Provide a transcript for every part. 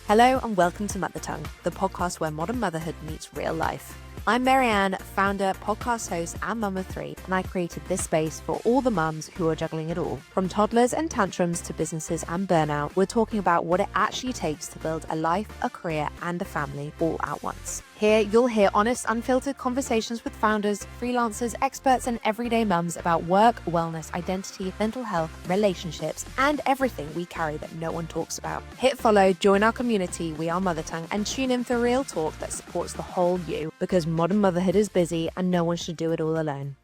Hello and welcome to Mother Tongue, the podcast where modern motherhood meets real life. I'm Marianne, founder, podcast host, and mum of three, and I created this space for all the mums who are juggling it all. From toddlers and tantrums to businesses and burnout, we're talking about what it actually takes to build a life, a career, and a family all at once. Here, you'll hear honest, unfiltered conversations with founders, freelancers, experts, and everyday mums about work, wellness, identity, mental health, relationships, and everything we carry that no one talks about. Hit follow, join our community, We Are Mother Tongue, and tune in for real talk that supports the whole you, because modern motherhood is busy and no one should do it all alone.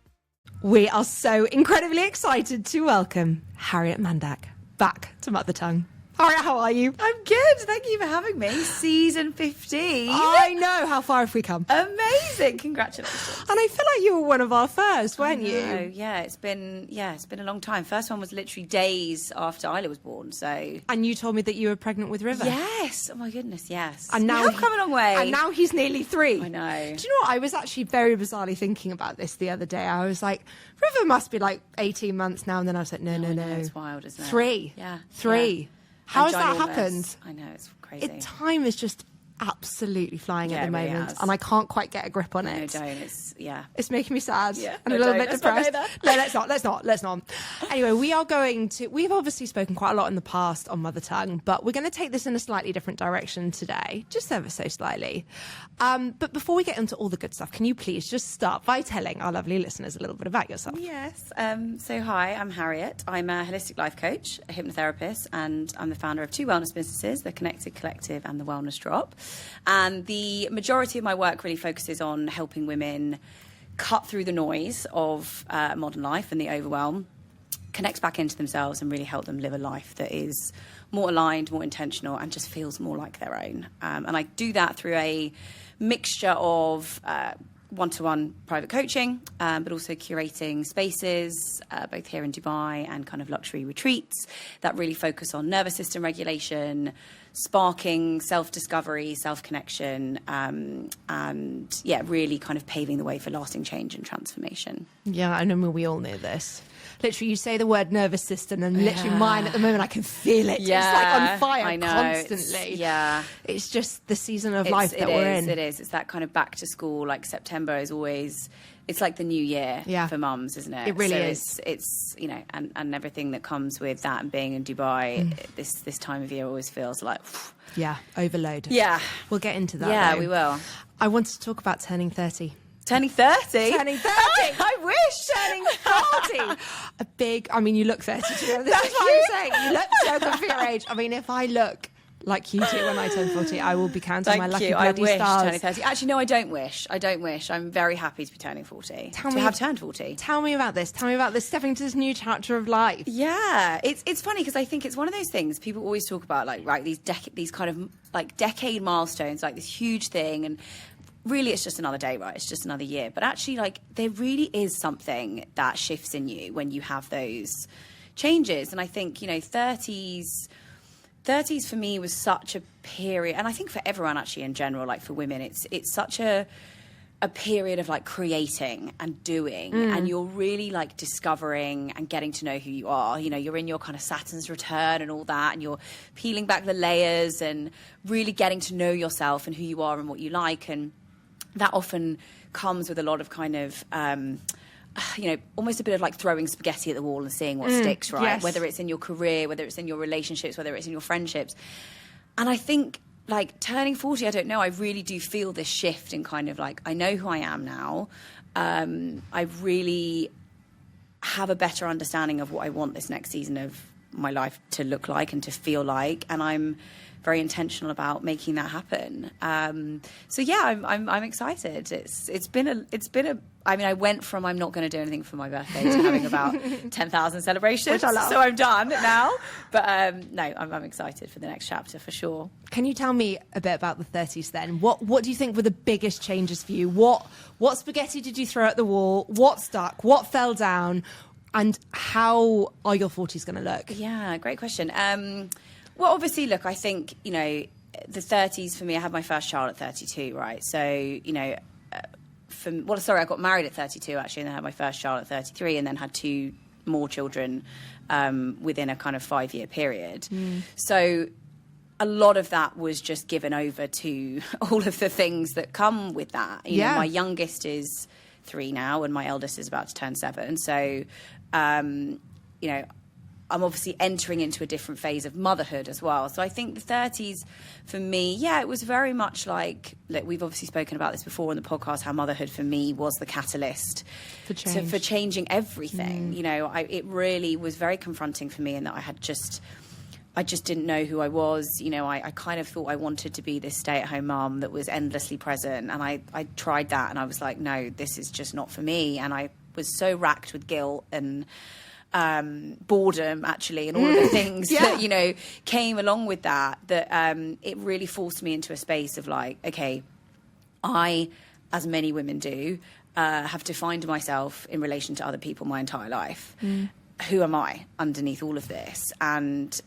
We are so incredibly excited to welcome Harriet Mandak back to Mother Tongue. Harriet, how are you? I'm good. Thank you for having me. Season 15. I know. How far have we come? Amazing. Congratulations. And I feel like you were one of our first, weren't you? Yeah, it's been a long time. First one was literally days after Isla was born. So. And you told me that you were pregnant with River. Yes. Oh my goodness, yes. And now we've come a long way. And now he's nearly 3. I know. Do you know what? I was actually very bizarrely thinking about this the other day. I was like, River must be like 18 months now. And then I was like, no. It's wild, isn't it? 3. Yeah. 3. Yeah. How has that happened? I know, it's crazy. Time is just absolutely flying at the it really moment, has. and I can't quite get a grip on No, it. don't. It's making me sad and No, a little don't. bit Let's not depressed. go there. No, let's not. Anyway, we've obviously spoken quite a lot in the past on Mother Tongue, but we're going to take this in a slightly different direction today, just ever so slightly. But before we get into all the good stuff, can you please just start by telling our lovely listeners a little bit about yourself? Yes. So hi, I'm Harriet. I'm a holistic life coach, a hypnotherapist, and I'm the founder of 2 wellness businesses, the Connected Collective and the Wellness Drop. And the majority of my work really focuses on helping women cut through the noise of modern life and the overwhelm, connect back into themselves and really help them live a life that is more aligned, more intentional, and just feels more like their own. And I do that through a mixture of one-to-one private coaching, but also curating spaces, both here in Dubai and kind of luxury retreats that really focus on nervous system regulation, sparking self-discovery, self-connection, and really kind of paving the way for lasting change and transformation. Yeah, I know we all know this. Literally, you say the word nervous system, and literally mine at the moment, I can feel it. Yeah, it's like on fire I know. constantly. It's just the season of life that we're in. It is. It's that kind of back to school. Like September is always, it's like the new year for mums, isn't it? It really is. It's and everything that comes with that, and being in Dubai, this time of year always feels like, overload. Yeah. We'll get into that. Yeah, though. we will. I wanted to talk about turning 30. Turning 30? Turning 30. I wish. Turning 40. You look 32. That's what I'm saying. You look so good for your age. If I look like you do when I turn 40, I will be counting my lucky bloody I wish stars. turning 30. Actually, no, I don't wish. I'm very happy to be turning 40. Have turned 40. Tell me about this. Stepping into this new chapter of life. Yeah, it's funny because I think it's one of those things people always talk about, these kind of like decade milestones, like this huge thing, and really it's just another day, right? It's just another year. But actually, there really is something that shifts in you when you have those changes. And I think, 30s for me was such a period, and I think for everyone actually in general, like for women, it's such a period of like creating and doing, and you're really like discovering and getting to know who you are. You're in your kind of Saturn's return and all that, and you're peeling back the layers and really getting to know yourself and who you are and what you like. And that often comes with a lot of kind of, almost a bit of like throwing spaghetti at the wall and seeing what sticks, right? Yes. Whether it's in your career, whether it's in your relationships, whether it's in your friendships. And I think like turning 40, I don't know, I really do feel this shift in kind of like, I know who I am now. I really have a better understanding of what I want this next season of my life to look like and to feel like. And I'm very intentional about making that happen. I'm excited. It's been a. I went from I'm not going to do anything for my birthday to having about 10,000 celebrations. Which I love. So I'm done now. But I'm excited for the next chapter for sure. Can you tell me a bit about the 30s then? What do you think were the biggest changes for you? What spaghetti did you throw at the wall? What stuck? What fell down? And how are your 40s going to look? Yeah, great question. Well, obviously, look, I think, the 30s for me, I had my first child at 32, right? So, I got married at 32, actually, and then had my first child at 33, and then had 2 more children within a kind of 5-year period. So a lot of that was just given over to all of the things that come with that. You know, my youngest is 3 now, and my eldest is about to turn 7. So, you know, I'm obviously entering into a different phase of motherhood as well. So I think the 30s for me, it was very much like, look, we've obviously spoken about this before on the podcast, how motherhood for me was the catalyst for changing everything. You know, it really was very confronting for me in that I just didn't know who I was. You know, I kind of thought I wanted to be this stay-at-home mum that was endlessly present. And I tried that and I was like, no, this is just not for me. And I was so racked with guilt and boredom, actually, and all of the things that, you know, came along with that it really forced me into a space of like, okay, I, as many women do, have defined myself in relation to other people my entire life. Who am I underneath all of this? And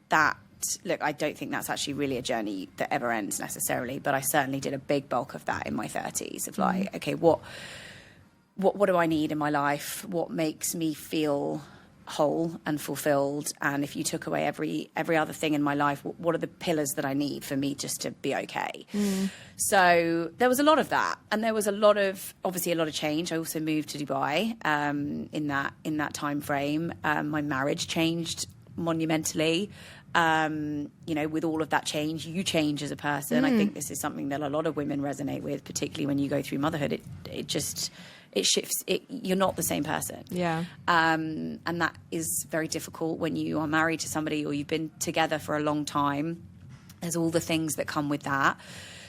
that, look, I don't think that's actually really a journey that ever ends necessarily, but I certainly did a big bulk of that in my 30s of like, okay, what do I need in my life? What makes me feel whole and fulfilled? And if you took away every other thing in my life, what are the pillars that I need for me just to be okay? So there was a lot of that, and there was obviously a lot of change. I also moved to Dubai in that time frame. My marriage changed monumentally. You know, with all of that change, you change as a person. I think this is something that a lot of women resonate with, particularly when you go through motherhood. It shifts. You're not the same person. And that is very difficult when you are married to somebody or you've been together for a long time. There's all the things that come with that.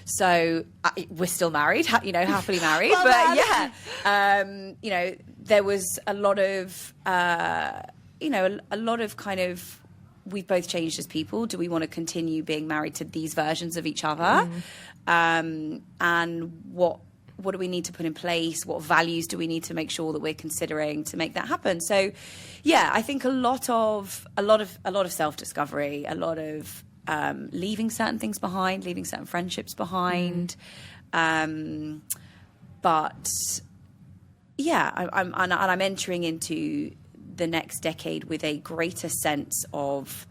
So we're still married, you know, happily married. Well, but you know, there was a lot of, you know, a lot of kind of, we've both changed as people. Do we want to continue being married to these versions of each other? And what do we need to put in place? What values do we need to make sure that we're considering to make that happen? So, I think a lot of self-discovery, a lot of leaving certain things behind, leaving certain friendships behind. I'm entering into the next decade with a greater sense of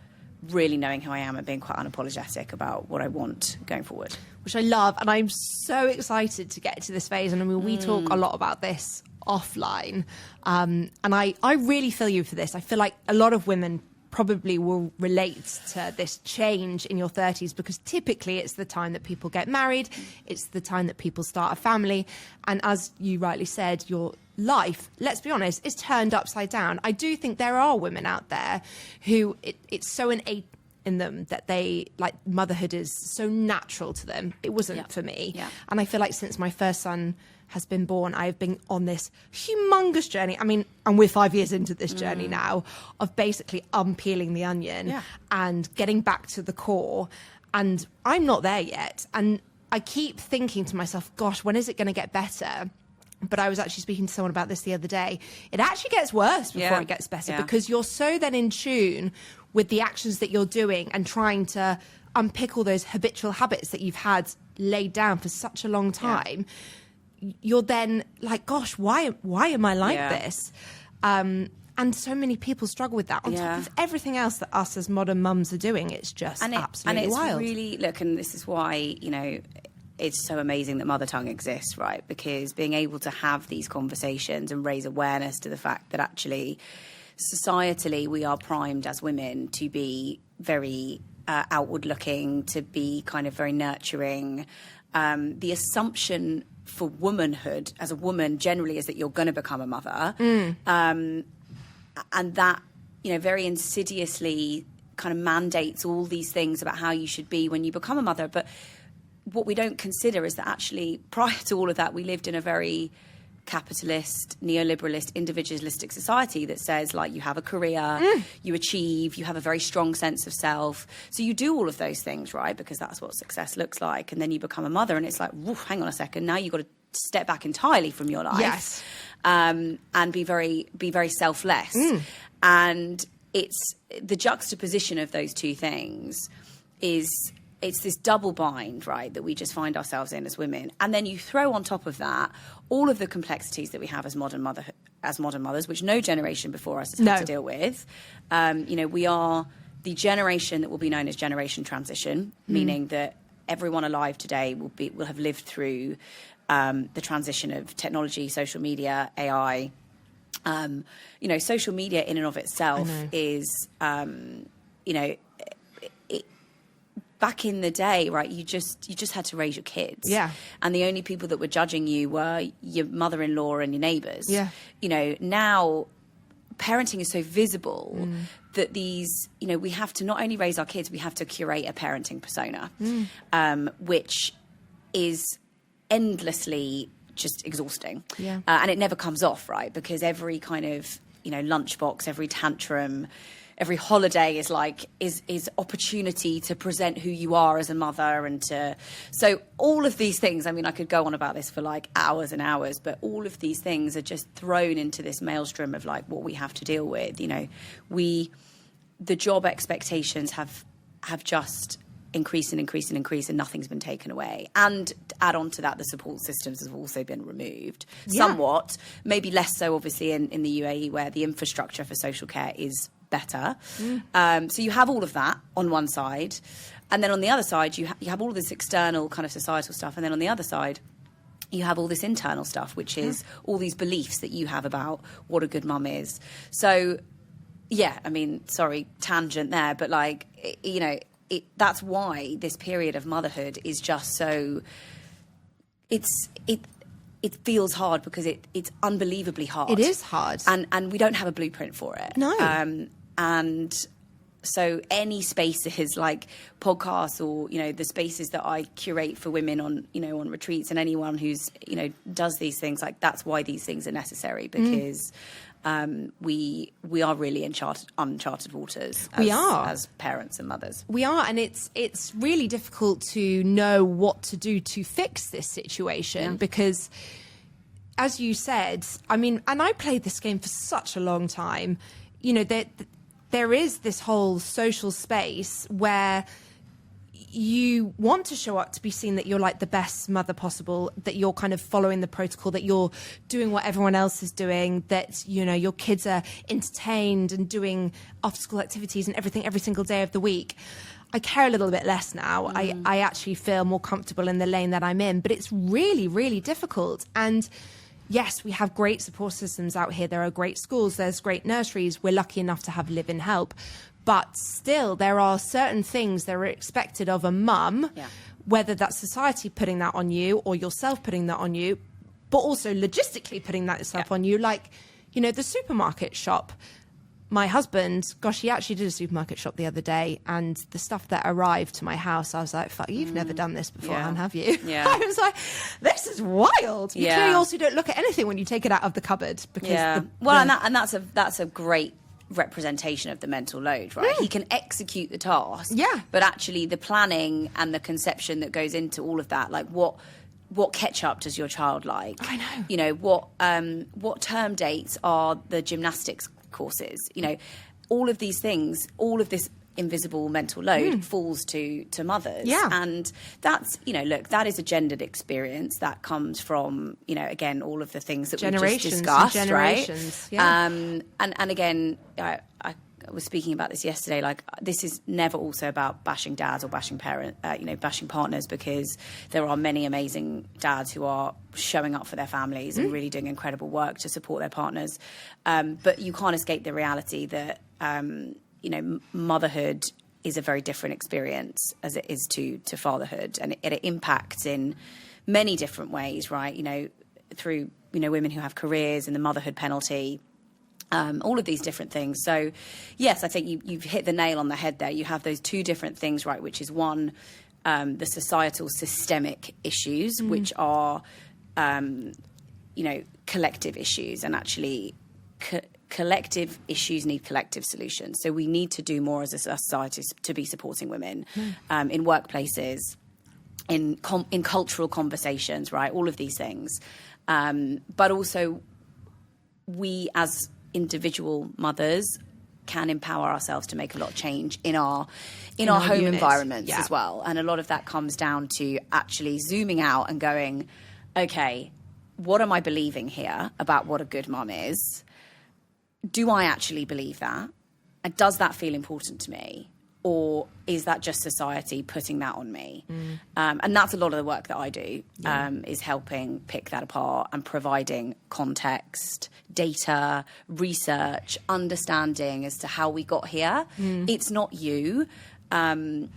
really knowing who I am and being quite unapologetic about what I want going forward. Which I love, and I'm so excited to get to this phase. And I mean, we talk a lot about this offline, and I really feel you for this. I feel like a lot of women probably will relate to this change in your 30s, because typically it's the time that people get married, it's the time that people start a family, and as you rightly said, your life, let's be honest, is turned upside down. I do think there are women out there who it's so innate in them that they, like, motherhood is so natural to them. It wasn't for me. And I feel like since my first son has been born, I've been on this humongous journey. I mean, and we're 5 years into this journey now of basically unpeeling the onion and getting back to the core. And I'm not there yet. And I keep thinking to myself, gosh, when is it going to get better? But I was actually speaking to someone about this the other day. It actually gets worse before it gets better, because you're so then in tune with the actions that you're doing and trying to unpick all those habitual habits that you've had laid down for such a long time. You're then like, gosh, why am I like this? And so many people struggle with that on top of everything else that us as modern mums are doing. It's just absolutely wild. Really, look, and this is why, you know, it's so amazing that Mother Tongue exists, right? Because being able to have these conversations and raise awareness to the fact that actually societally we are primed as women to be very outward looking, to be kind of very nurturing. The assumption for womanhood as a woman generally is that you're going to become a mother. And that, you know, very insidiously kind of mandates all these things about how you should be when you become a mother. But what we don't consider is that actually prior to all of that, we lived in a very capitalist, neoliberalist, individualistic society that says, like, you have a career, you achieve, you have a very strong sense of self. So you do all of those things, right? Because that's what success looks like. And then you become a mother and it's like, hang on a second, now you've got to step back entirely from your life. And be very selfless. And it's the juxtaposition of those two things is... it's this double bind, right, that we just find ourselves in as women. And then you throw on top of that all of the complexities that we have as modern mothers, which no generation before us has had to deal with. You know, we are the generation that will be known as generation transition, meaning that everyone alive today will have lived through the transition of technology, social media, AI. Social media in and of itself is, back in the day, right, you just had to raise your kids. Yeah. And the only people that were judging you were your mother-in-law and your neighbours. Yeah. Now parenting is so visible that we have to not only raise our kids, we have to curate a parenting persona, which is endlessly just exhausting. Yeah. And it never comes off, right? Because every kind of, lunchbox, every tantrum, every holiday is opportunity to present who you are as a mother, so all of these things, I mean, I could go on about this for like hours and hours, but all of these things are just thrown into this maelstrom of like what we have to deal with. The job expectations have just increased and nothing's been taken away. And add on to that, the support systems have also been removed somewhat, maybe less so obviously in the UAE, where the infrastructure for social care is better. So you have all of that on one side, and then on the other side you have all this external kind of societal stuff, and then on the other side you have all this internal stuff, which is all these beliefs that you have about what a good mum is. So yeah, I mean, sorry, tangent there, but like, that's why this period of motherhood is just so, it feels hard because it's unbelievably hard. It is hard. And we don't have a blueprint for it. No. And so any spaces like podcasts or, the spaces that I curate for women on retreats, and anyone who's, does these things, like that's why these things are necessary, because we are really in uncharted waters as parents and mothers. We are, and it's really difficult to know what to do to fix this situation, because as you said, I mean, and I played this game for such a long time, there is this whole social space where you want to show up to be seen that you're like the best mother possible, that you're kind of following the protocol, that you're doing what everyone else is doing, that, your kids are entertained and doing after school activities and everything every single day of the week. I care a little bit less now. I actually feel more comfortable in the lane that I'm in, but it's really, really difficult. And yes, we have great support systems out here. There are great schools, there's great nurseries. We're lucky enough to have live-in help. But still, there are certain things that are expected of a mum, whether that's society putting that on you or yourself putting that on you, but also logistically putting that yourself on you. Like, the supermarket shop. My husband, he actually did a supermarket shop the other day, and the stuff that arrived to my house, I was like, fuck, you've never done this beforehand, have you? Yeah. I was like, this is wild. You clearly also don't look at anything when you take it out of the cupboard. Because that's a great representation of the mental load, right? He can execute the task, but actually the planning and the conception that goes into all of that, like what ketchup does your child like? I know. What term dates are the gymnastics courses? All of these things, all of this invisible mental load falls to mothers. Yeah. And that's, look, that is a gendered experience that comes from, again, all of the things that we just discussed, right? Yeah. And again, I was speaking about this yesterday, like this is never also about bashing dads or bashing bashing partners, because there are many amazing dads who are showing up for their families and really doing incredible work to support their partners. But you can't escape the reality that, motherhood is a very different experience as it is to fatherhood, and it impacts in many different ways, right? Through women who have careers and the motherhood penalty, all of these different things. So yes, I think you've hit the nail on the head there. You have those two different things, right? Which is one, the societal systemic issues, which are collective issues, and actually collective issues need collective solutions. So we need to do more as a society to be supporting women in workplaces, in cultural conversations, right? All of these things. But also we as individual mothers can empower ourselves to make a lot of change in our home units. Environments as well. And a lot of that comes down to actually zooming out and going, okay, what am I believing here about what a good mum is? Do I actually believe that? does that feel important to me? Or is that just society putting that on me? And that's a lot of the work that I do, is helping pick that apart and providing context, data, research, understanding as to how we got here. It's not you. There's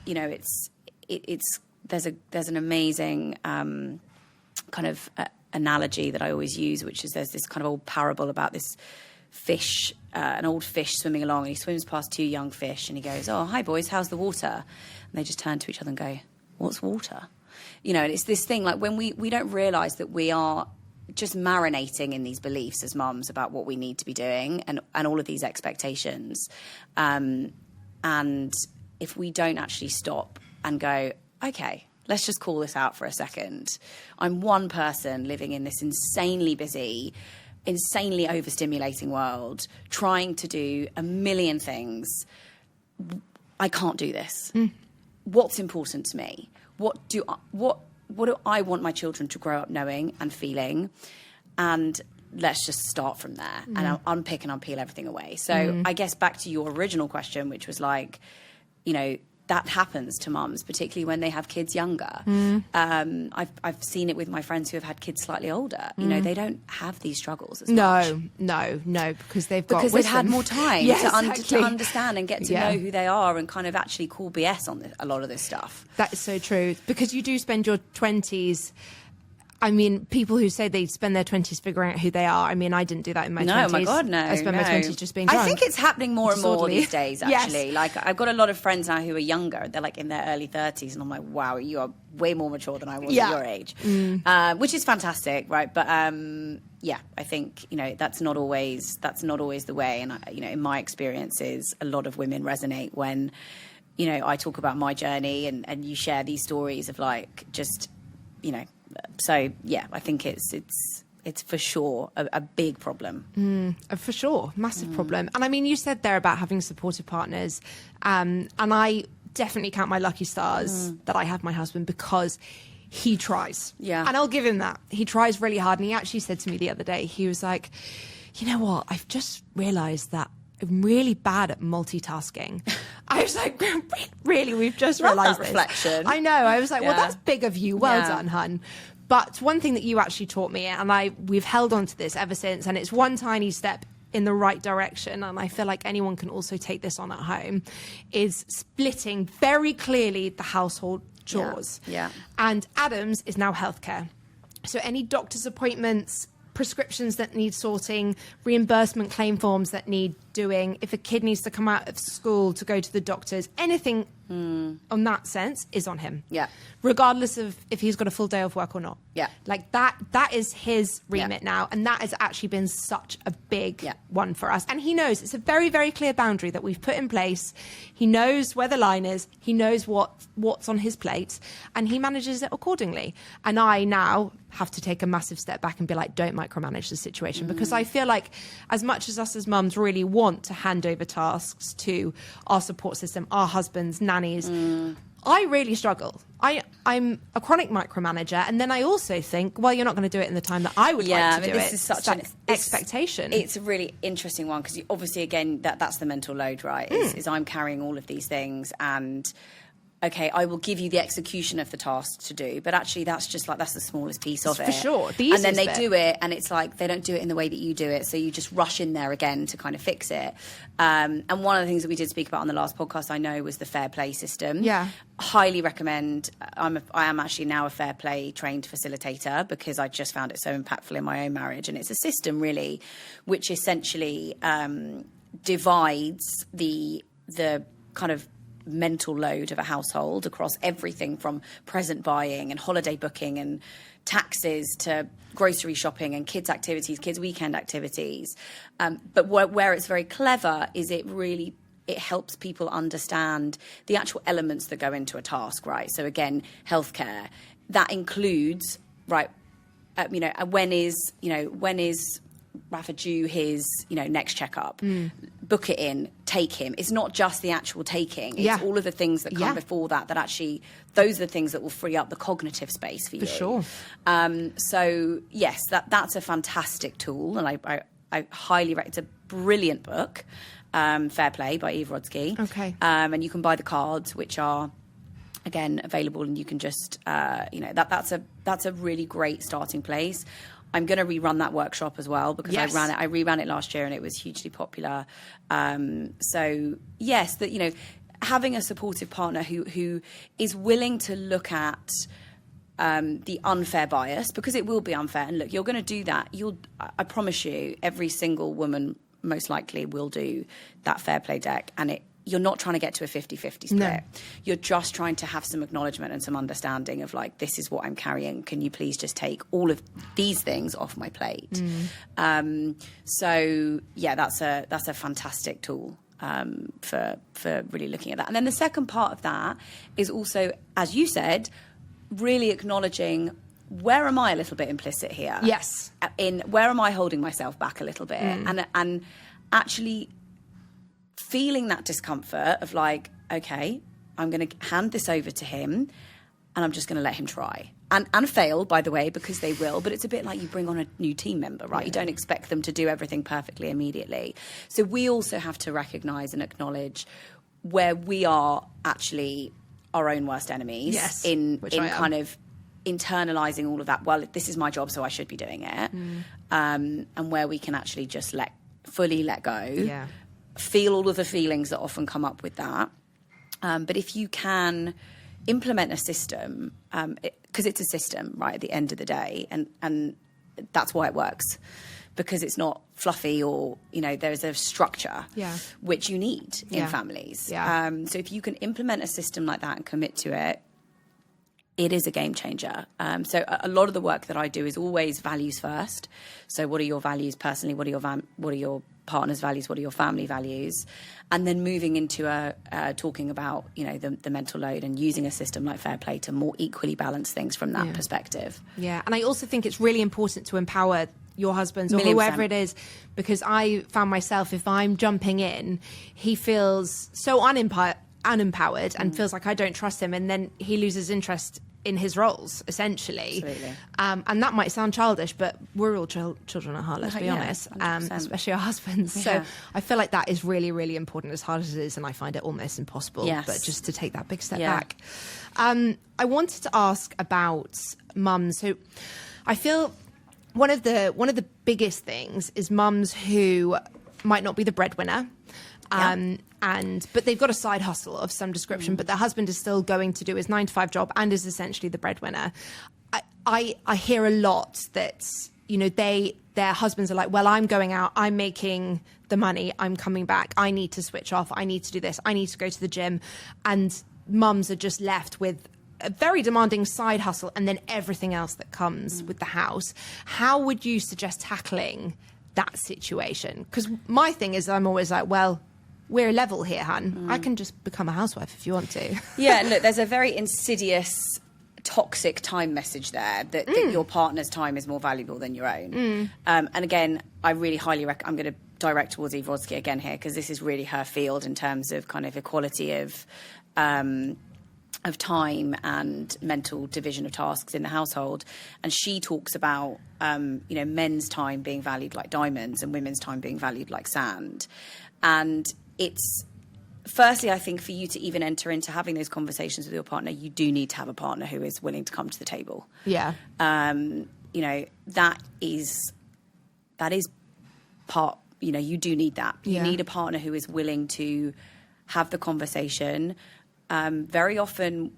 an amazing kind of analogy that I always use, which is there's this kind of old parable about this fish, an old fish swimming along, and he swims past two young fish and he goes, "Oh, hi boys, how's the water?" And they just turn to each other and go, "What's water?" And it's this thing, like when we don't realise that we are just marinating in these beliefs as mums about what we need to be doing and all of these expectations. And if we don't actually stop and go, okay, let's just call this out for a second. I'm one person living in this insanely busy, insanely overstimulating world, trying to do a million things. I can't do this. What's important to me? What do I want my children to grow up knowing and feeling? And let's just start from there and unpick and unpeel everything away. So I guess back to your original question, which was like, that happens to mums, particularly when they have kids younger. I've seen it with my friends who have had kids slightly older. They don't have these struggles as much. No, because they've had more time exactly. to understand and get to know who they are and kind of actually call BS on a lot of this stuff. That is so true, because you do spend your 20s. I mean, people who say they spend their 20s figuring out who they are. I mean, I didn't do that in my 20s. No, my God, no. I spent my 20s just being drunk. I think it's happening more and more these days, actually. Yes. Like, I've got a lot of friends now who are younger. They're like in their early 30s. And I'm like, wow, you are way more mature than I was at your age. Which is fantastic, right? But, I think, that's not always the way. And, in my experiences, a lot of women resonate when, I talk about my journey and you share these stories of like, just, so yeah, I think it's for sure a big problem. For sure, massive problem. And I mean, you said there about having supportive partners, and I definitely count my lucky stars that I have my husband, because he tries. Yeah. And I'll give him that. He tries really hard. And he actually said to me the other day, he was like, "You know what? I've just realised that I'm really bad at multitasking." I was like, "Really? We've just realised this?" Reflection. I know. I was like, "Well, that's big of you. Well Yeah. done, hun." But one thing that you actually taught me, and we've held on to this ever since, and it's one tiny step in the right direction, and I feel like anyone can also take this on at home, is splitting very clearly the household chores. Yeah. And Adam's is now healthcare. So any doctor's appointments, prescriptions that need sorting, reimbursement claim forms that need doing, if a kid needs to come out of school to go to the doctors, anything on that sense is on him. Yeah. Regardless of if he's got a full day of work or not. Yeah. Like that is his remit now. And that has actually been such a big one for us. And he knows it's a very, very clear boundary that we've put in place. He knows where the line is. He knows what's on his plate, and he manages it accordingly. And I now have to take a massive step back and be like, don't micromanage the situation, because I feel like as much as us as mums really want to hand over tasks to our support system, our husbands, nannies, I really struggle. I'm a chronic micromanager, and then I also think, well, you're not going to do it in the time that I would like to do this it. is such an an expectation. It's a really interesting one, because obviously, again, that's the mental load, right? Is I'm carrying all of these things, and okay, I will give you the execution of the task to do, but actually that's the smallest piece of it. For sure. And then they do it, and it's like they don't do it in the way that you do it, so you just rush in there again to kind of fix it. And one of the things that we did speak about on the last podcast, I know, was the fair play system. Yeah. Highly recommend. I am actually now a fair play trained facilitator, because I just found it so impactful in my own marriage. And it's a system really which essentially divides the kind of mental load of a household across everything from present buying and holiday booking and taxes to grocery shopping and kids activities, kids weekend activities. But where it's very clever is it helps people understand the actual elements that go into a task, right? So again, healthcare, that includes, right, when is Rafa due his, next checkup? Book it in, take him. It's not just the actual taking. It's all of the things that come before that actually, those are the things that will free up the cognitive space for you. For sure. So, yes, that's a fantastic tool. And I highly recommend. It's a brilliant book. Fair Play by Eve Rodsky. Okay. And you can buy the cards, which are, again, available, and you can just, that's a really great starting place. I'm going to rerun that workshop as well, because Yes. I reran it last year and it was hugely popular. So yes, that, having a supportive partner who is willing to look at the unfair bias, because it will be unfair. And look, you're going to do that. I promise you, every single woman most likely will do that Fair Play deck, and you're not trying to get to a 50-50 split. No. You're just trying to have some acknowledgement and some understanding of, like, this is what I'm carrying. Can you please just take all of these things off my plate? So yeah, that's a fantastic tool for really looking at that. And then the second part of that is also, as you said, really acknowledging, where am I a little bit implicit here? Yes. In where am I holding myself back a little bit? And actually feeling that discomfort of, like, okay, I'm going to hand this over to him and I'm just going to let him try. And fail, by the way, because they will. But it's a bit like you bring on a new team member, right? Yeah. You don't expect them to do everything perfectly immediately. So we also have to recognise and acknowledge where we are actually our own worst enemies. Yes, in kind of internalising all of that. Well, this is my job, so I should be doing it. And where we can actually just fully let go. Yeah. Feel all of the feelings that often come up with that. But if you can implement a system, because it's a system, right, at the end of the day, and that's why it works, because it's not fluffy, or, there's a structure which you need in families. Yeah. So if you can implement a system like that and commit to it, it is a game changer. So a lot of the work that I do is always values first. So what are your values personally? What are your partner's values? What are your family values? And then moving into talking about, the mental load, and using a system like Fair Play to more equally balance things from that perspective. Yeah. And I also think it's really important to empower your husbands or whoever it is, because I found myself, if I'm jumping in, he feels so unempowered and feels like I don't trust him, and then he loses interest in his roles, essentially. Absolutely. And that might sound childish, but we're all children at heart, let's be honest, especially our husbands. So I feel like that is really, really important, as hard as it is, and I find it almost impossible, but just to take that big step back. I wanted to ask about mums. So I feel one of the biggest things is mums who might not be the breadwinner, but they've got a side hustle of some description, but their husband is still going to do his 9-to-5 job and is essentially the breadwinner. I hear a lot that, their husbands are like, well, I'm going out, I'm making the money, I'm coming back, I need to switch off, I need to do this, I need to go to the gym. And mums are just left with a very demanding side hustle and then everything else that comes with the house. How would you suggest tackling that situation? Because my thing is, I'm always like, well, we're level here, hun. I can just become a housewife if you want to. Yeah, look, there's a very insidious, toxic time message there that your partner's time is more valuable than your own. And again, I really highly recommend, I'm going to direct towards Eve Rodsky again here, because this is really her field in terms of kind of equality of time and mental division of tasks in the household. And she talks about, men's time being valued like diamonds and women's time being valued like sand. And it's, firstly, I think for you to even enter into having those conversations with your partner, you do need to have a partner who is willing to come to the table. Yeah. That is part, you do need that. You need a partner who is willing to have the conversation. Very often,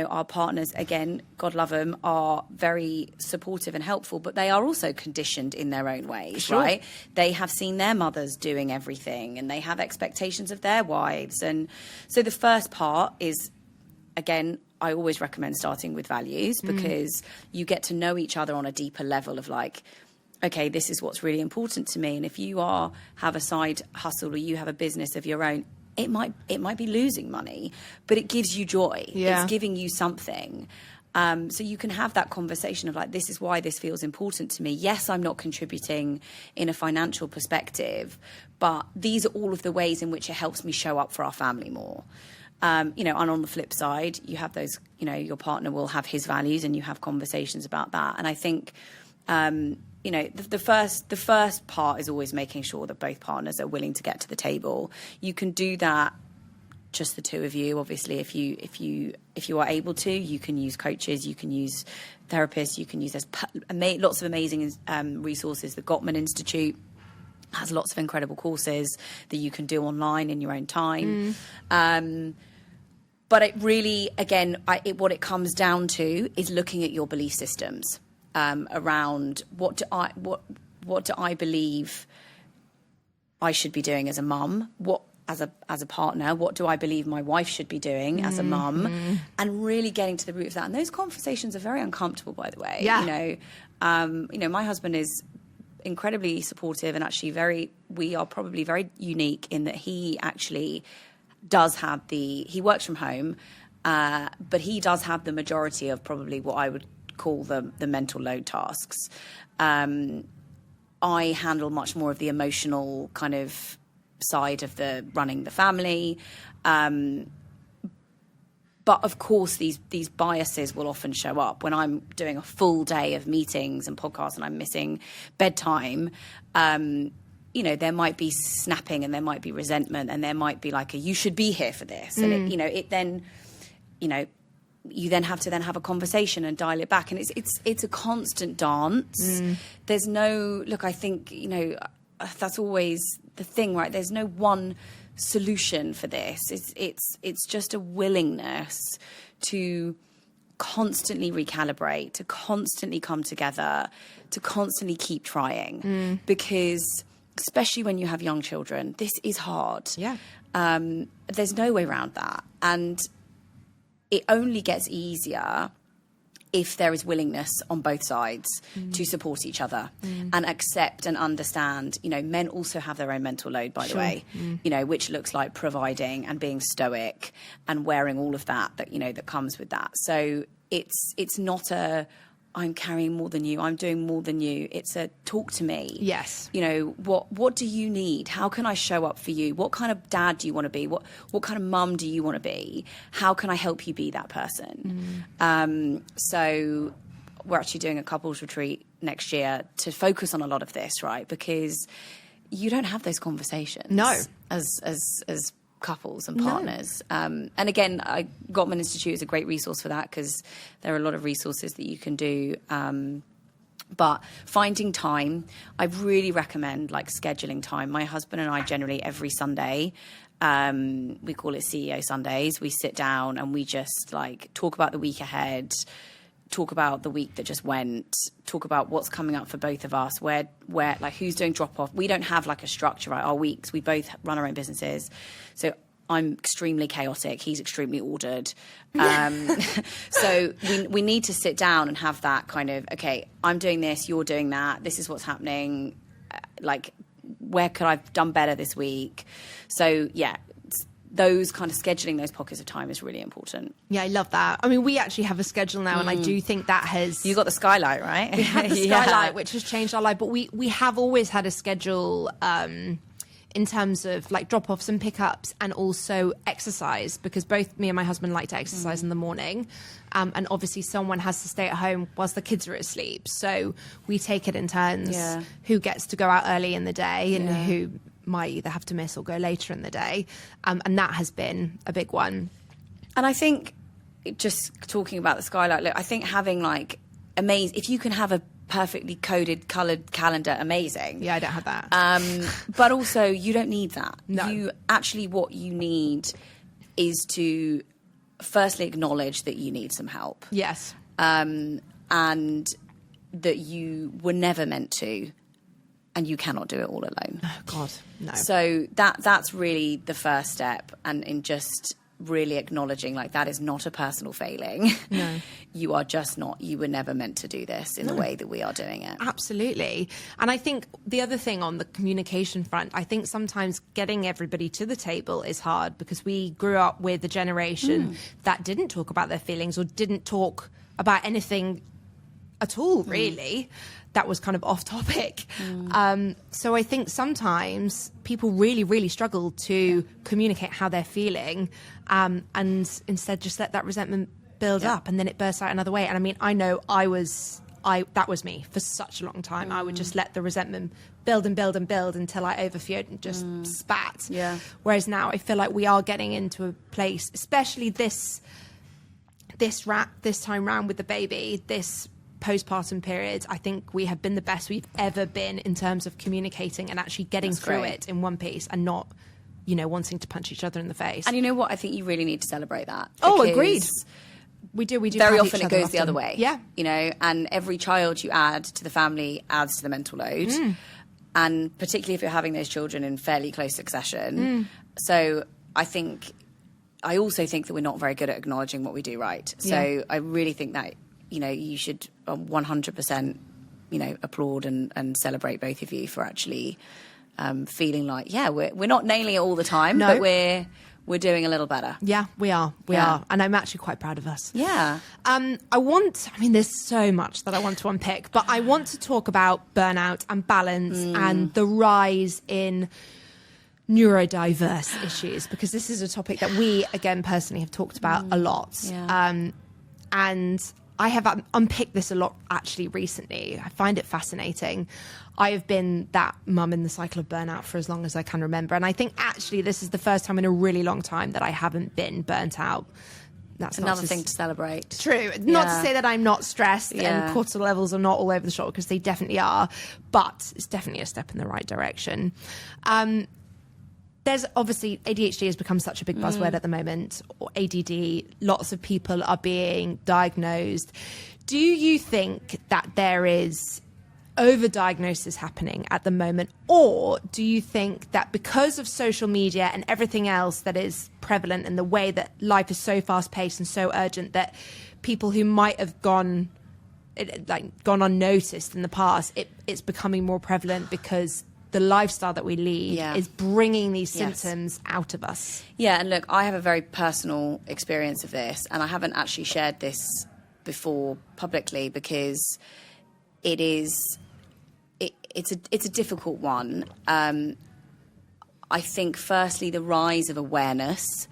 our partners, again, God love them, are very supportive and helpful, but they are also conditioned in their own ways, right? They have seen their mothers doing everything, and they have expectations of their wives. And so the first part is, again, I always recommend starting with values, because you get to know each other on a deeper level of, like, okay, this is what's really important to me. And if you have a side hustle, or you have a business of your own, it might be losing money, but it gives you joy. Yeah. It's giving you something. So you can have that conversation of, like, this is why this feels important to me. Yes, I'm not contributing in a financial perspective, but these are all of the ways in which it helps me show up for our family more. And on the flip side, you have those, your partner will have his values, and you have conversations about that. And I think You know, the first part is always making sure that both partners are willing to get to the table. You can do that just the two of you. Obviously, if you are able to, you can use coaches, you can use therapists, you can use lots of amazing resources. The Gottman Institute has lots of incredible courses that you can do online in your own time. But it really, again, what it comes down to is looking at your belief systems. Around what do I believe I should be doing as a mum? What as a partner? What do I believe my wife should be doing as a mum? And really getting to the root of that. And those conversations are very uncomfortable, by the way. Yeah. You know, my husband is incredibly supportive, and actually we are probably very unique in that he actually does have he works from home, but he does have the majority of probably what I would call the mental load tasks. I handle much more of the emotional kind of side of the running the family. But of course, these biases will often show up when I'm doing a full day of meetings and podcasts and I'm missing bedtime. You know, there might be snapping and there might be resentment and there might be like you should be here for this. And you then have to have a conversation and dial it back, and it's a constant dance. There's no I think, you know, that's always the thing, right? There's no one solution for this. It's just a willingness to constantly recalibrate, to constantly come together, to constantly keep trying, because especially when you have young children, this is hard. There's no way around that, and it only gets easier if there is willingness on both sides to support each other and accept and understand. You know, men also have their own mental load, by the way, you know, which looks like providing and being stoic and wearing all of that, you know, that comes with that. So it's not I'm carrying more than you, I'm doing more than you. It's a talk to me. Yes. You know, what do you need? How can I show up for you? What kind of dad do you want to be? What kind of mum do you want to be? How can I help you be that person? So we're actually doing a couples retreat next year to focus on a lot of this, right? Because you don't have those conversations. No. As couples and partners. And again, Gottman Institute is a great resource for that, because there are a lot of resources that you can do. But finding time, I really recommend scheduling time. My husband and I generally every Sunday, we call it CEO Sundays. We sit down and we just talk about the week ahead, talk about the week that just went, talk about what's coming up for both of us, where who's doing drop off. We don't have a structure, right? Our weeks, we both run our own businesses. So I'm extremely chaotic. He's extremely ordered. So we need to sit down and have that kind of, okay, I'm doing this, you're doing that. This is what's happening. Where could I have done better this week? So yeah, those kind of scheduling those pockets of time is really important. Yeah, I love that. I mean, we actually have a schedule now, and I do think that has... You got the skylight, right? We have the skylight, which has changed our life, but we have always had a schedule in terms of drop-offs and pickups, and also exercise, because both me and my husband like to exercise in the morning, and obviously someone has to stay at home whilst the kids are asleep. So we take it in turns, who gets to go out early in the day and who might either have to miss or go later in the day. And that has been a big one. And I think, just talking about the skylight, look, I think having amazing, if you can have a perfectly coded, coloured calendar, amazing. Yeah, I don't have that. But also, you don't need that. No. What you need is to firstly acknowledge that you need some help. Yes. And that you were never meant to. And you cannot do it all alone. Oh, God, no. So that's really the first step, and in just really acknowledging that is not a personal failing. No. You are just not, you were never meant to do this in the way that we are doing it. Absolutely. And I think the other thing on the communication front, I think sometimes getting everybody to the table is hard, because we grew up with a generation that didn't talk about their feelings or didn't talk about anything at all, really. That was kind of off topic. So I think sometimes people really, really struggle to communicate how they're feeling, and instead just let that resentment build up, and then it bursts out another way. And I mean, I know I was that was me for such a long time. I would just let the resentment build and build and build until I overflowed and just spat. Yeah. Whereas now I feel like we are getting into a place, especially this time round with the baby, this postpartum period, I think we have been the best we've ever been in terms of communicating and actually getting through it in one piece and not, wanting to punch each other in the face. And you know what? I think you really need to celebrate that. Oh, agreed. We do. Very often it goes the other way. Yeah. And every child you add to the family adds to the mental load. And particularly if you're having those children in fairly close succession. So I also think that we're not very good at acknowledging what we do right. So I really think that, you should 100%, applaud and celebrate both of you for actually feeling like, we're not nailing it all the time, but we're doing a little better. Yeah, we are. We are. And I'm actually quite proud of us. Yeah. There's so much that I want to unpick, but I want to talk about burnout and balance and the rise in neurodiverse issues, because this is a topic that we, again, personally have talked about a lot. Yeah. And I have unpicked this a lot actually recently. I find it fascinating. I have been that mum in the cycle of burnout for as long as I can remember. And I think actually this is the first time in a really long time that I haven't been burnt out. That's another thing to celebrate. True. Not to say that I'm not stressed and cortisol levels are not all over the shop, because they definitely are. But it's definitely a step in the right direction. There's obviously ADHD has become such a big buzzword at the moment, or ADD. Lots of people are being diagnosed. Do you think that there is overdiagnosis happening at the moment, or do you think that because of social media and everything else that is prevalent and the way that life is so fast-paced and so urgent, that people who might have gone unnoticed in the past, it's becoming more prevalent because the lifestyle that we lead is bringing these symptoms out of us? Yeah, and look, I have a very personal experience of this, and I haven't actually shared this before publicly because it's a difficult one. I think, firstly, the rise of awareness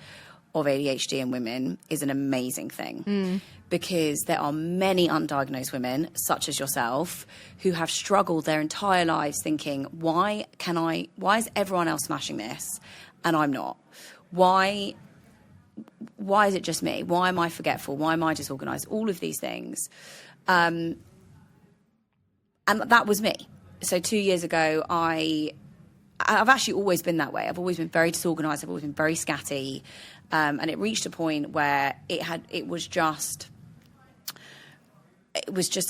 of ADHD in women is an amazing thing. Because there are many undiagnosed women, such as yourself, who have struggled their entire lives thinking, why is everyone else smashing this and I'm not? Why is it just me? Why am I forgetful? Why am I disorganized? All of these things. And that was me. So 2 years ago, I've actually always been that way. I've always been very disorganized. I've always been very scatty. And it reached a point where it was just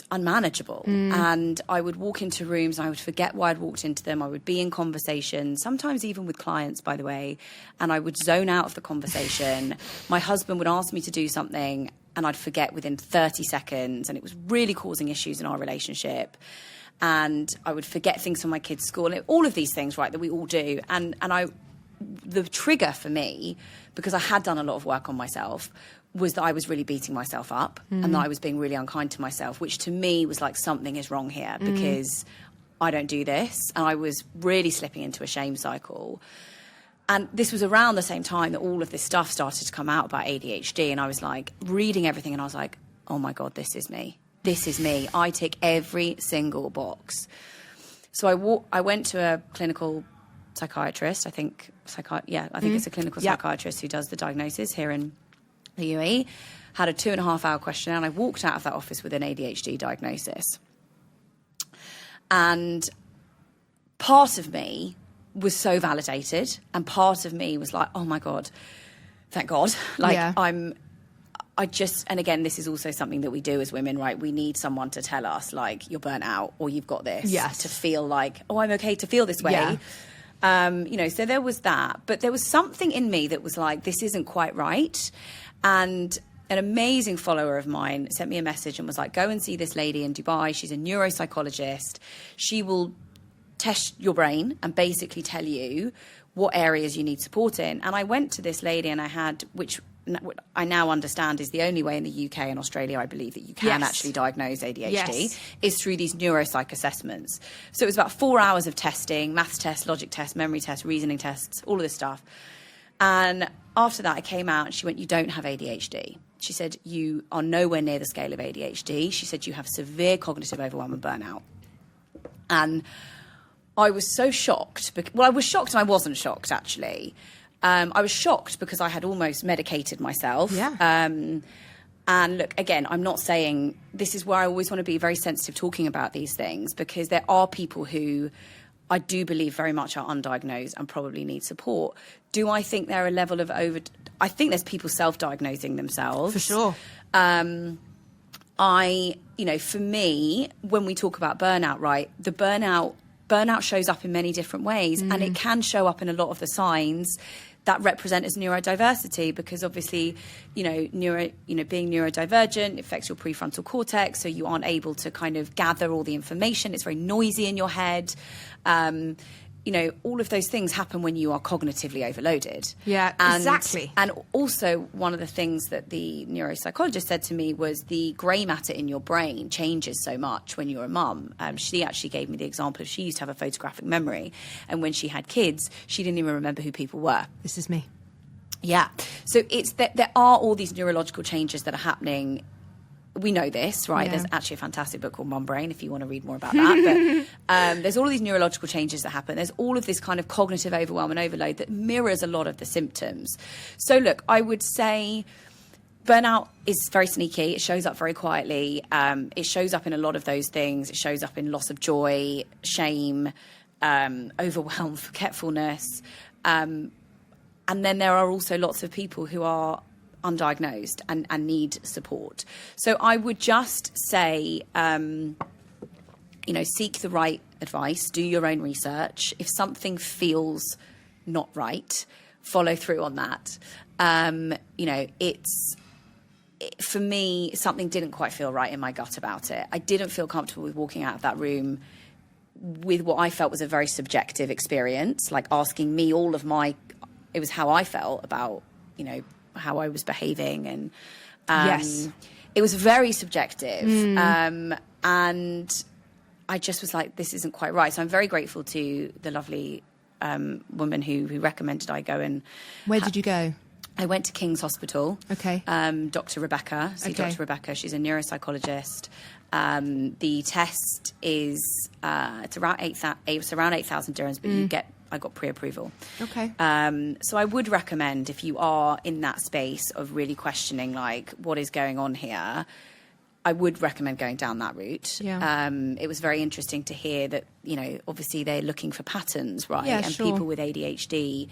unmanageable. And I would walk into rooms and I would forget why I'd walked into them. I would be in conversation, sometimes even with clients, by the way, and I would zone out of the conversation. My husband would ask me to do something and I'd forget within 30 seconds, and it was really causing issues in our relationship. And I would forget things from my kids' school, all of these things, right, that we all do. And the trigger for me, because I had done a lot of work on myself, was that I was really beating myself up and that I was being really unkind to myself, which to me was like, something is wrong here because I don't do this. And I was really slipping into a shame cycle. And this was around the same time that all of this stuff started to come out about ADHD. And I was like reading everything and I was like, oh my God, this is me. This is me. I tick every single box. So I went to a clinical psychiatrist. I think it's a clinical psychiatrist who does the diagnosis here in the UAE. Had a 2.5-hour questionnaire, and I walked out of that office with an ADHD diagnosis. And part of me was so validated, and part of me was like, oh my God, thank God. And again, this is also something that we do as women, right? We need someone to tell us, like, you're burnt out or you've got this, to feel like, oh, I'm okay to feel this way. Yeah. So there was that. But there was something in me that was like, this isn't quite right. And an amazing follower of mine sent me a message and was like, go and see this lady in Dubai. She's a neuropsychologist. She will test your brain and basically tell you what areas you need support in. And I went to this lady and I had, which I now understand is the only way in the UK and Australia, I believe, that you can actually diagnose ADHD, is through these neuropsych assessments. So it was about 4 hours of testing, maths tests, logic tests, memory tests, reasoning tests, all of this stuff. And after that, I came out and she went, you don't have ADHD. she said, you are nowhere near the scale of ADHD. She said, you have severe cognitive overwhelm and burnout. And I was so shocked. Well, I was shocked and I wasn't shocked, actually. I was shocked because I had almost medicated myself. Yeah. And look, again, I'm not saying, this is where I always want to be very sensitive talking about these things, because there are people who I do believe very much are undiagnosed and probably need support. Do I think there are a level of I think there's people self-diagnosing themselves. For sure. For me, when we talk about burnout, right, the burnout shows up in many different ways, and it can show up in a lot of the signs that represent as neurodiversity, because obviously, being neurodivergent affects your prefrontal cortex, so you aren't able to kind of gather all the information. It's very noisy in your head. All of those things happen when you are cognitively overloaded. Yeah, exactly. And also, one of the things that the neuropsychologist said to me was the grey matter in your brain changes so much when you're a mum. She actually gave me the example of, she used to have a photographic memory, and when she had kids, she didn't even remember who people were. This is me. Yeah. So it's that there are all these neurological changes that are happening. We know this, right? Yeah. There's actually a fantastic book called Mum Brain if you want to read more about that. But there's all of these neurological changes that happen. There's all of this kind of cognitive overwhelm and overload that mirrors a lot of the symptoms. So look, I would say burnout is very sneaky. It shows up very quietly. It shows up in a lot of those things. It shows up in loss of joy, shame, overwhelm, forgetfulness. And then there are also lots of people who are undiagnosed and need support. So I would just say, seek the right advice, do your own research. If something feels not right, follow through on that. For me, something didn't quite feel right in my gut about it. I didn't feel comfortable with walking out of that room with what I felt was a very subjective experience, like asking me all of it was how I felt about, how I was behaving, and yes, it was very subjective, and I just was like, this isn't quite right. So I'm very grateful to the lovely woman who recommended I go and. Where did you go? I went to King's Hospital. Okay. Dr. Rebecca. Dr. Rebecca. She's a neuropsychologist. The test is it's around 8,000 dirhams, but I got pre-approval. Okay. So I would recommend, if you are in that space of really questioning, like, what is going on here, I would recommend going down that route. Yeah. It was very interesting to hear that, obviously they're looking for patterns, right? Yeah, and sure. people with ADHD,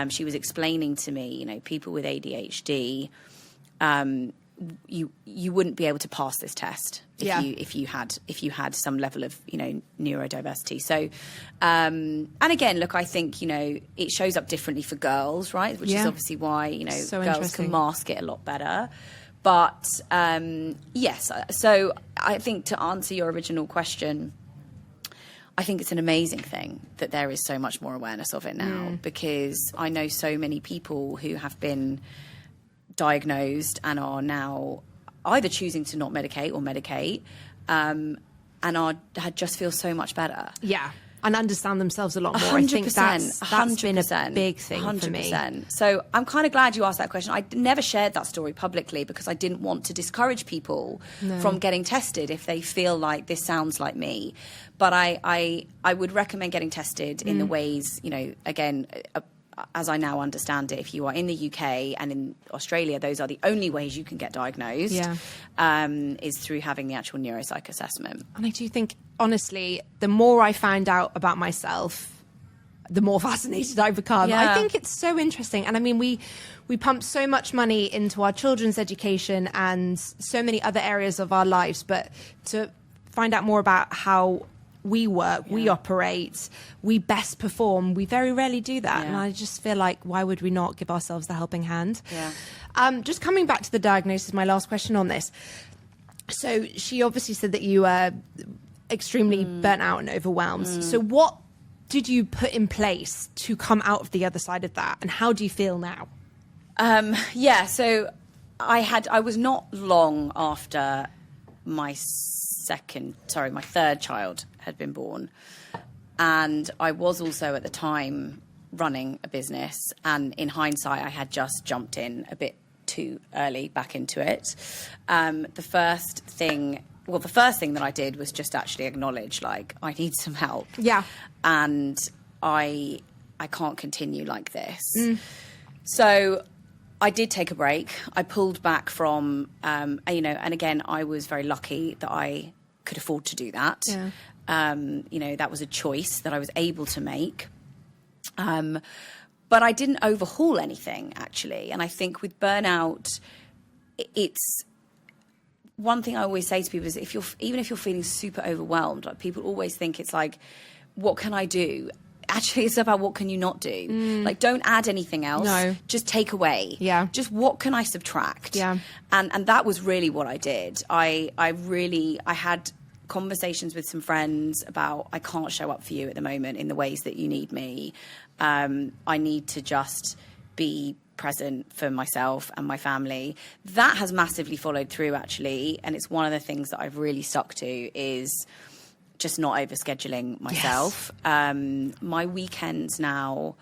she was explaining to me, people with ADHD, you wouldn't be able to pass this test if you had some level of neurodiversity. So and again, look, I think it shows up differently for girls, right? Which is obviously why So girls can mask it a lot better. But yes, so I think, to answer your original question, I think it's an amazing thing that there is so much more awareness of it now, because I know so many people who have been diagnosed and are now either choosing to not medicate or medicate, and just feel so much better. Yeah. And understand themselves a lot more. 100%, I think that's been a big thing 100%. for me. So I'm kind of glad you asked that question. I never shared that story publicly because I didn't want to discourage people from getting tested if they feel like this sounds like me. But I would recommend getting tested in the ways, again, as I now understand it, if you are in the UK and in Australia, those are the only ways you can get diagnosed, is through having the actual neuropsych assessment. And I do think, honestly, the more I find out about myself, the more fascinated I become. Yeah. I think it's so interesting. And I mean, we pump so much money into our children's education and so many other areas of our lives, but to find out more about how we work, we operate, we best perform, we very rarely do that. And I just feel like, why would we not give ourselves the helping hand? Just coming back to the diagnosis, my last question on this. So she obviously said that you were extremely burnt out and overwhelmed. So what did you put in place to come out of the other side of that? And how do you feel now? So I was not long after my third child had been born. And I was also at the time running a business. And in hindsight, I had just jumped in a bit too early back into it. The first thing that I did was just actually acknowledge, like, I need some help. Yeah. And I can't continue like this. So I did take a break. I pulled back from, and again, I was very lucky that I could afford to do that. Yeah. That was a choice that I was able to make. But I didn't overhaul anything, actually. And I think with burnout, it's one thing I always say to people is even if you're feeling super overwhelmed, like, people always think it's like, what can I do? Actually, it's about what can you not do. Like, don't add anything else. No. Just take away. Yeah. Just what can I subtract? Yeah. And that was really what I did. I had conversations with some friends about, I can't show up for you at the moment in the ways that you need me. I need to just be present for myself and my family. That has massively followed through, actually. And it's one of the things that I've really stuck to is just not overscheduling myself. Yes. My weekends now,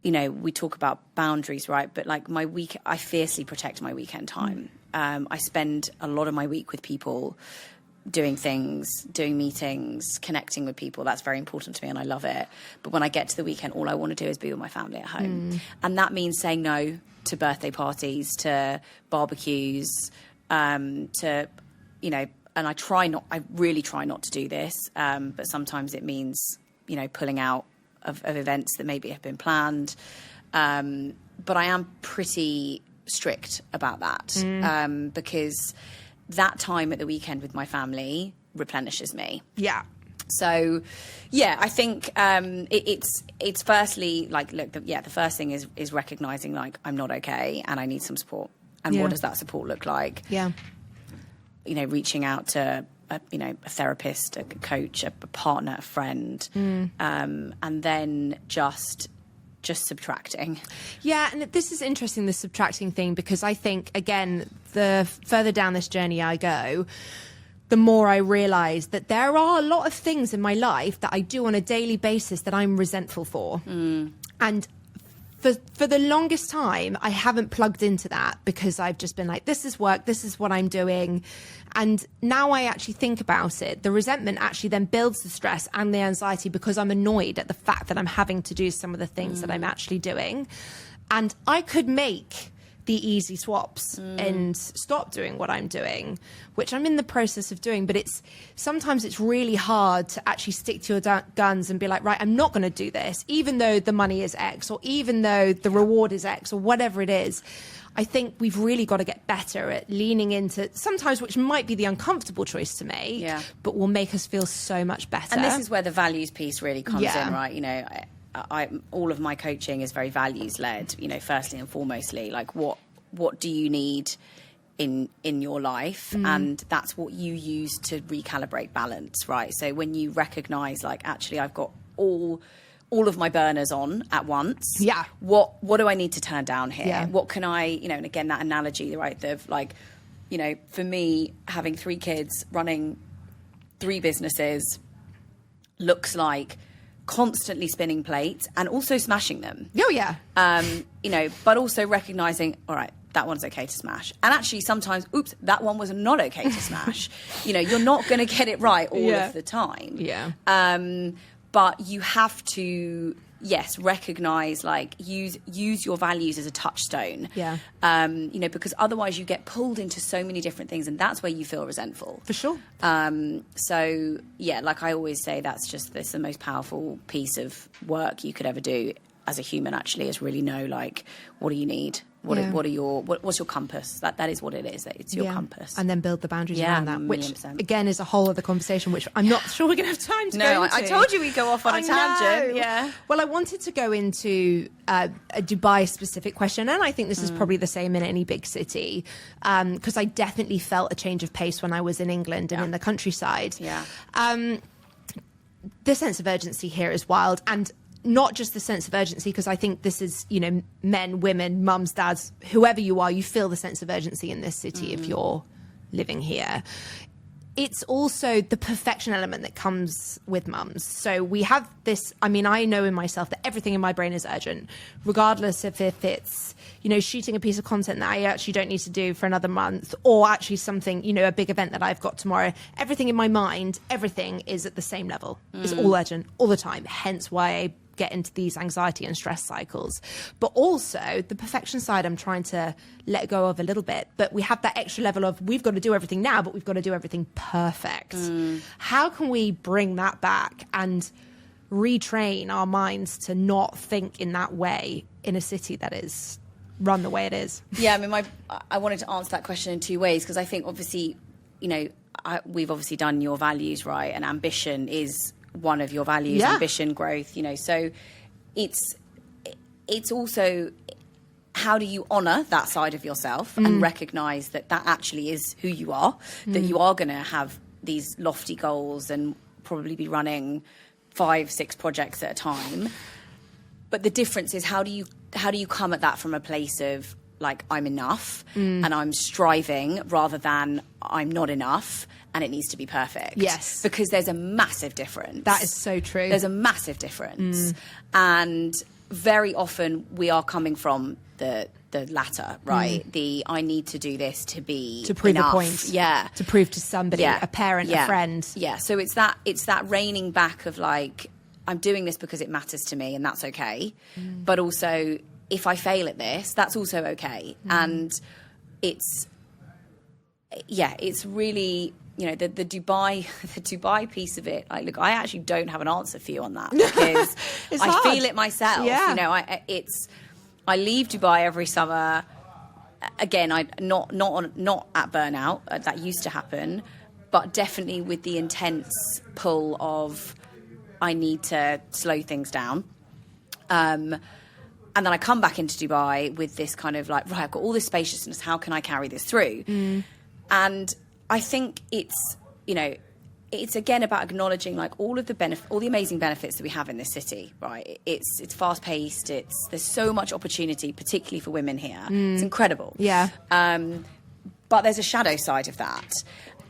we talk about boundaries, right? But like I fiercely protect my weekend time. I spend a lot of my week with people, doing things, doing meetings, connecting with people. That's very important to me and I love it. But when I get to the weekend, all I want to do is be with my family at home. And that means saying no to birthday parties, to barbecues, and I really try not to do this. But sometimes it means, pulling out of events that maybe have been planned. But I am pretty strict about that, because that time at the weekend with my family replenishes me. Yeah. So, yeah, I think it's firstly, like, look, the first thing is recognizing, like, I'm not okay and I need some support. And what does that support look like? Yeah. Reaching out to a therapist, a coach, a partner, a friend, and then just subtracting. Yeah, and this is interesting, this subtracting thing, because I think, again, the further down this journey I go, the more I realise that there are a lot of things in my life that I do on a daily basis that I'm resentful for. And for the longest time, I haven't plugged into that because I've just been like, this is work, this is what I'm doing. And now I actually think about it, the resentment actually then builds the stress and the anxiety because I'm annoyed at the fact that I'm having to do some of the things that I'm actually doing. And I could make the easy swaps and stop doing what I'm doing, which I'm in the process of doing. But sometimes it's really hard to actually stick to your guns and be like, right, I'm not going to do this, even though the money is X or even though the reward is X or whatever it is. I think we've really got to get better at leaning into sometimes, which might be the uncomfortable choice to make, but will make us feel so much better. And this is where the values piece really comes in, right? All of my coaching is very values led, firstly and foremostly, like what do you need in your life? And that's what you use to recalibrate balance, right? So when you recognize, like, actually I've got all of my burners on at once. Yeah. What do I need to turn down here? Yeah. What can I, and again, that analogy, right? Of like, for me, having 3 kids, running 3 businesses looks like constantly spinning plates and also smashing them. Oh, yeah. But also recognizing, all right, that one's okay to smash. And actually sometimes, oops, that one was not okay to smash. You're not going to get it right all of the time. Yeah. But you have to, recognize, like, use your values as a touchstone. Yeah. Because otherwise you get pulled into so many different things and that's where you feel resentful. For sure. So, like I always say, that's the most powerful piece of work you could ever do as a human, actually, is really know, like, what do you need? What's your compass? That is what it is. It's your compass. And then build the boundaries around that, which 1,000,000%. Again is a whole other conversation, which I'm not sure we're going to have time to go into. I told you we'd go off on a tangent. Know. Yeah. Well, I wanted to go into a Dubai specific question, and I think this is probably the same in any big city, because I definitely felt a change of pace when I was in England and in the countryside. Yeah. The sense of urgency here is wild, and not just the sense of urgency, because I think this is, men, women, mums, dads, whoever you are, you feel the sense of urgency in this city if you're living here. it's also the perfection element that comes with mums. So we have this, I mean, I know in myself that everything in my brain is urgent, regardless of if it's, you know, shooting a piece of content that I actually don't need to do for another month, or actually something, you know, a big event that I've got tomorrow. Everything in my mind, everything is at the same level. It's all urgent all the time. Hence why I get into these anxiety and stress cycles. But also the perfection side, I'm trying to let go of a little bit. But we have that extra level of, we've got to do everything now, but we've got to do everything perfect. How can we bring that back and retrain our minds to not think in that way in a city that is run the way it is? Yeah, I mean, I wanted to answer that question in two ways, because I think obviously, you know, we've obviously done your values, right? And ambition is one of your values, ambition, growth, you know. So it's also, how do you honour that side of yourself and recognise that that actually is who you are, that you are going to have these lofty goals and probably be running 5-6 projects at a time. But the difference is, how do you come at that from a place of, like, I'm enough and I'm striving, rather than I'm not enough and it needs to be perfect. Yes. Because there's a massive difference. That is so true. There's a massive difference. And very often we are coming from the latter, right? The, I need to do this to prove enough. a point. Yeah. To prove to somebody, a parent, a friend. Yeah. So it's that reining back of, like, I'm doing this because it matters to me, and that's okay. But also, if I fail at this, that's also okay. And it's really, you know, the Dubai piece of it. Like, look, I actually don't have an answer for you on that, because I feel it myself. Yeah. You know, I leave Dubai every summer. Again, not at burnout. That used to happen, but definitely with the intense pull of, I need to slow things down. And then I come back into Dubai with this kind of, like, right, I've got all this spaciousness. How can I carry this through? And I think it's, you know, it's again about acknowledging, like, all the amazing benefits that we have in this city, right? It's fast paced. There's so much opportunity, particularly for women here. It's incredible. Yeah. But there's a shadow side of that.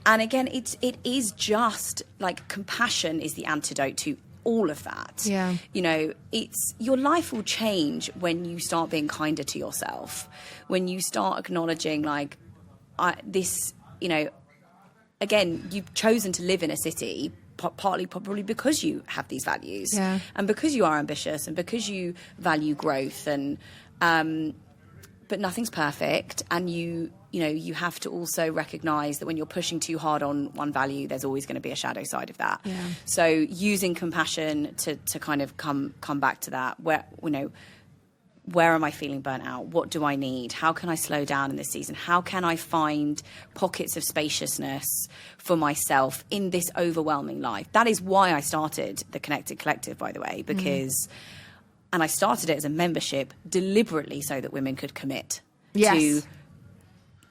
And again, it is just, like, compassion is the antidote to all of that. Yeah. You know, your life will change when you start being kinder to yourself, when you start acknowledging, like, this, you know, again, you've chosen to live in a city partly probably because you have these values, and because you are ambitious, and because you value growth, and but nothing's perfect, and you know, you have to also recognise that when you're pushing too hard on one value, there's always going to be a shadow side of that. Yeah. So using compassion to kind of come back to that, where, you know, where am I feeling burnt out? What do I need? How can I slow down in this season? How can I find pockets of spaciousness for myself in this overwhelming life? That is why I started the Connected Collective, by the way, because, and I started it as a membership deliberately so that women could commit to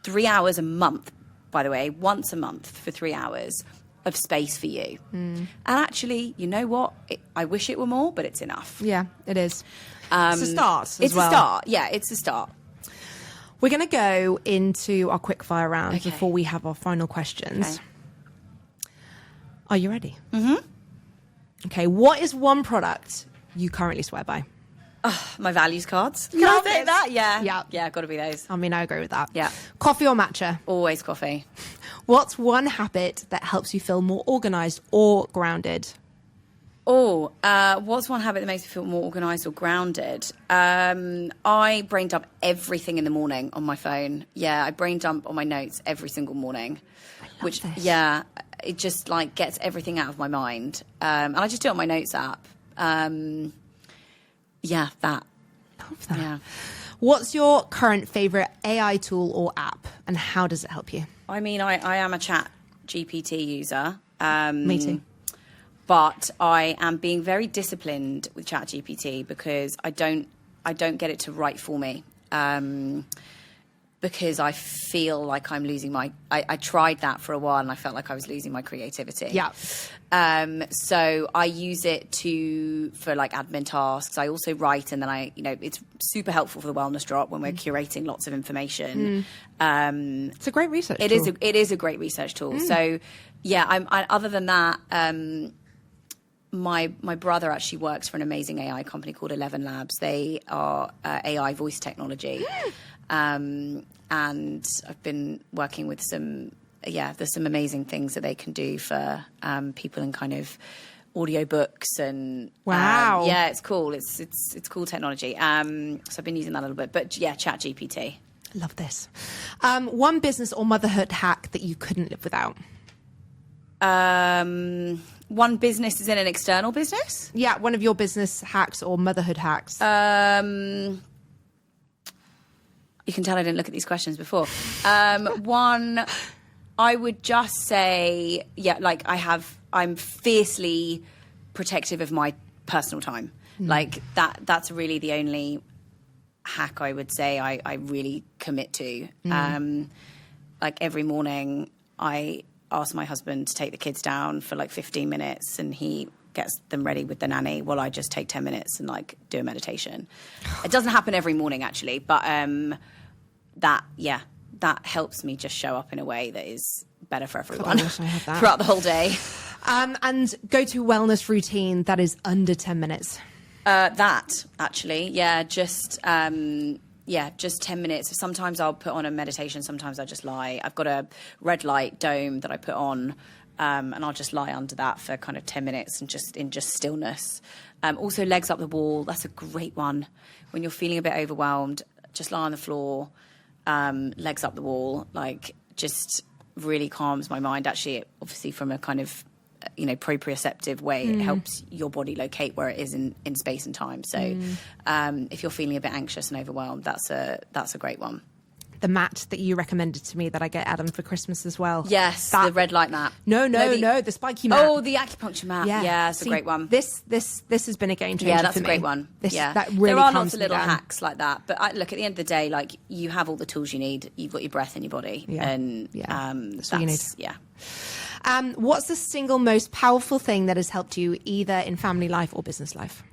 3 hours a month, by the way, once a month for 3 hours of space for you. And actually, you know what? I wish it were more, but it's enough. Yeah, it is. It's a start It's a start. Yeah, it's a start. We're going to go into our quickfire round before we have our final questions. Okay. Are you ready? Okay, what is one product you currently swear by? My values cards. Can I I say that? Yeah. Yeah, got to be those. I mean, I agree with that. Yeah. Coffee or matcha? Always coffee. What's one habit that helps you feel more organised or grounded? What's one habit that makes me feel more organised or grounded? I brain dump everything in the morning on my phone. Yeah, I brain dump on my notes every single morning. This. Yeah, it just, like, gets everything out of my mind. And I just do it on my notes app. Yeah, that. Love that. Yeah. What's your current favourite AI tool or app, and how does it help you? I mean, I am a chat GPT user. Me too. But I am being very disciplined with ChatGPT because I don't get it to write for me. because I feel like I'm losing I tried that for a while and I felt like I was losing my creativity. Yeah. So I use it for like admin tasks. I also write, and then it's super helpful for the wellness drop when we're curating lots of information. It's a great research tool. It is a great research tool. So yeah, other than that, my brother actually works for an amazing AI company called 11 Labs. They are AI voice technology. And I've been working with there's some amazing things that they can do for people in kind of audiobooks and wow. Yeah, it's cool. It's cool technology. So I've been using that a little bit. But yeah, ChatGPT. Love this. One business or motherhood hack that you couldn't live without? One business is in an external business? Yeah, one of your business hacks or motherhood hacks. You can tell I didn't look at these questions before. One, I would just say, like I'm fiercely protective of my personal time. Like that's really the only hack I would say I really commit to. Like every morning I ask my husband to take the kids down for like 15 minutes and he gets them ready with the nanny while I just take 10 minutes and like do a meditation. It doesn't happen every morning actually, but that helps me just show up in a way that is better for everyone. I wish I had that. Throughout the whole day. And go to wellness routine that is under 10 minutes. That actually, just 10 minutes. Sometimes I'll put on a meditation. Sometimes I just lie. I've got a red light dome that I put on, and I'll just lie under that for kind of 10 minutes and just stillness. Also, legs up the wall. That's a great one. When you're feeling a bit overwhelmed, just lie on the floor, legs up the wall. Like, just really calms my mind. Actually, obviously, from a kind of proprioceptive way, it helps your body locate where it is in space and time. So if you're feeling a bit anxious and overwhelmed, that's a great one. The mat that you recommended to me that I get Adam for Christmas as well. Yes, the red light mat. No, the spiky mat. Oh, the acupuncture mat. Yeah, it's a great one. This has been a game changer. Yeah, that's for a great me. one. That really there are calms lots of me little down. hacks like that. But look, at the end of the day, like you have all the tools you need. You've got your breath in your body, and that's what you need. Yeah. What's the single most powerful thing that has helped you either in family life or business life?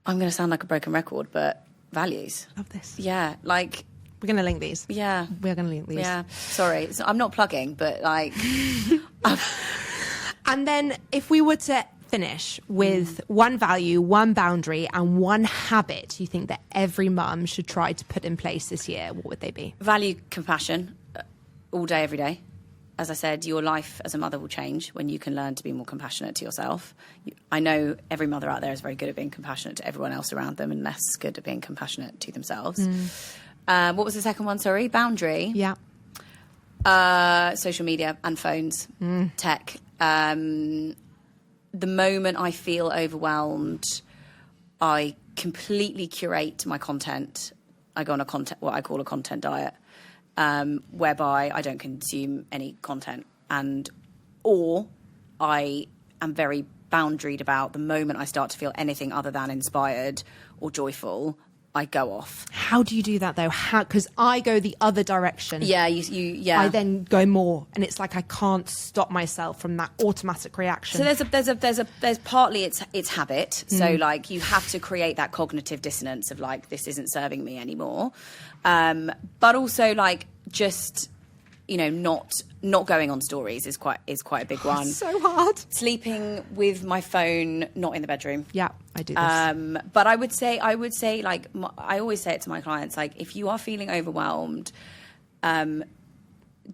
I'm going to sound like a broken record, but values. Love this. Yeah, like we're going to link these. Yeah, we're going to link these. Yeah, sorry, I'm not plugging, but like. And then, if we were to finish with one value, one boundary, and one habit you think that every mum should try to put in place this year, what would they be? Value compassion all day, every day. As I said, your life as a mother will change when you can learn to be more compassionate to yourself. I know every mother out there is very good at being compassionate to everyone else around them and less good at being compassionate to themselves. What was the second one? Sorry, boundary. Yeah. Social media and phones, tech. The moment I feel overwhelmed, I completely curate my content. I go on what I call a content diet. Whereby I don't consume any content or I am very boundaried about the moment I start to feel anything other than inspired or joyful, I go off. How do you do that though? Because I go the other direction. Yeah, yeah. I then go more, and it's like I can't stop myself from that automatic reaction. So there's partly it's habit. So like you have to create that cognitive dissonance of like this isn't serving me anymore, but also like just not going on stories is quite a big one. So hard. Sleeping with my phone not in the bedroom. Yeah, I do this. But I would say like I always say it to my clients, like if you are feeling overwhelmed,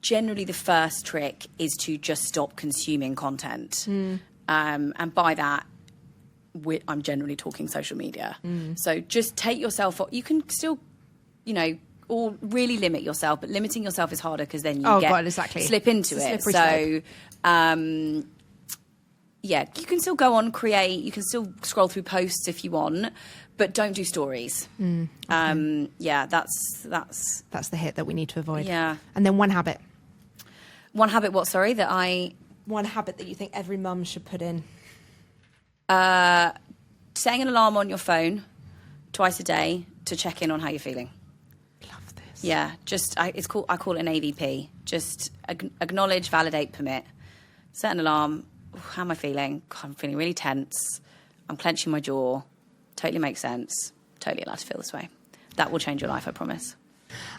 generally the first trick is to just stop consuming content. And by that, I'm generally talking social media. So just take yourself off. You can still, or really limit yourself, but limiting yourself is harder because then you slip into it. So, you can still go on, create, you can still scroll through posts if you want, but don't do stories. Okay. That's the hit that we need to avoid. Yeah. And then one habit. One habit, what, sorry, one habit that you think every mum should put in. Setting an alarm on your phone twice a day to check in on how you're feeling. Love Yeah, I call it an AVP. Just acknowledge, validate, permit. Set an alarm. How am I feeling? God, I'm feeling really tense. I'm clenching my jaw. Totally makes sense. Totally allowed to feel this way. That will change your life, I promise.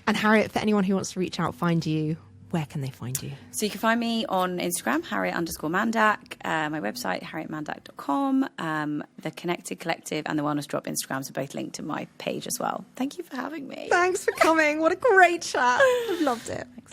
And Harriet, for anyone who wants to reach out, find you, where can they find you? So you can find me on Instagram, Harriet_Mandak, my website, harrietmandak.com. The Connected Collective and the Wellness Drop Instagrams are both linked to my page as well. Thank you for having me. Thanks for coming. What a great chat. I've loved it. Thanks.